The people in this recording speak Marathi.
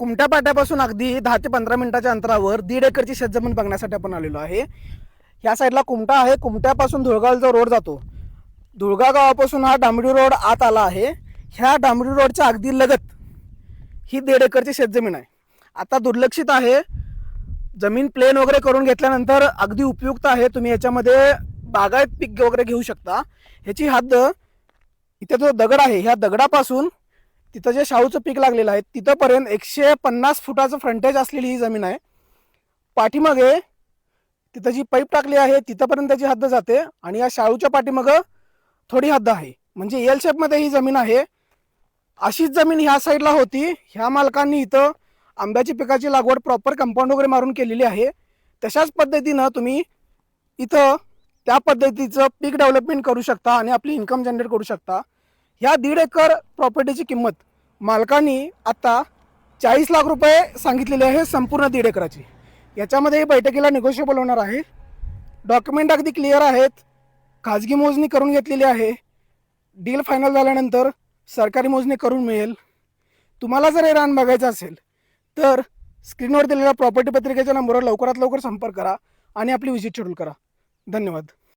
कुमटा पाट्यापासून अगदी 10 ते 15 मिनिटाच्या अंतरावर 1.5 एकरची शेतजमीन बघण्यासाठी आपण आलेलो आहे। या साईडला कुमटा आहे, कुमट्यापासून धुळगावचा रोड जातो। धुळगाव गावापासून हा डांबरी रोड आत आला आहे। ह्या डांबरी रोडच्या अगदी लगत ही 1.5 एकरची शेतजमीन आहे। आता दुर्लक्षित आहे, जमीन प्लेन वगैरे करून घेतल्यानंतर अगदी उपयुक्त आहे। तुम्ही याच्यामध्ये बागायत पीक वगैरे घेऊ शकता। ह्याची हद्द इथे जो दगड आहे, ह्या दगडापासून तिथं जे शाळूचं पीक लागलेलं आहे तिथंपर्यंत 150 फुटाचं फ्रंटेज असलेली ही जमीन आहे। पाठीमागे तिथं जी पाईप टाकली आहे तिथंपर्यंत त्याची हद्द जाते आणि या शाळूच्या पाठीमागं थोडी हद्द आहे, म्हणजे एल शेपमध्ये ही जमीन आहे। अशीच जमीन ह्या साईडला होती। ह्या मालकांनी इथं आंब्याची पिकाची लागवड प्रॉपर कंपाऊंड वगैरे मारून केलेली आहे। तशाच पद्धतीनं तुम्ही इथं त्या पद्धतीचं पीक डेव्हलपमेंट करू शकता आणि आपली इन्कम जनरेट करू शकता। ह्या 1.5 एकर प्रॉपर्टीची किंमत मालकांनी आता 40 लाख रुपये सांगितलेली आहे संपूर्ण 1.5 एकराची। याच्यामध्ये बैठकीला निगोशिएबल होणार आहे। डॉक्युमेंट अगदी क्लिअर आहेत, खाजगी मोजणी करून घेतलेली आहे। डील फायनल झाल्यानंतर सरकारी मोजणी करून मिळेल। तुम्हाला जर हे रान बघायचं असेल तर स्क्रीनवर दिलेल्या प्रॉपर्टी पत्रिकेच्या नंबरवर लवकरात लवकर संपर्क करा आणि आपली व्हिजिट शेड्यूल करा। धन्यवाद।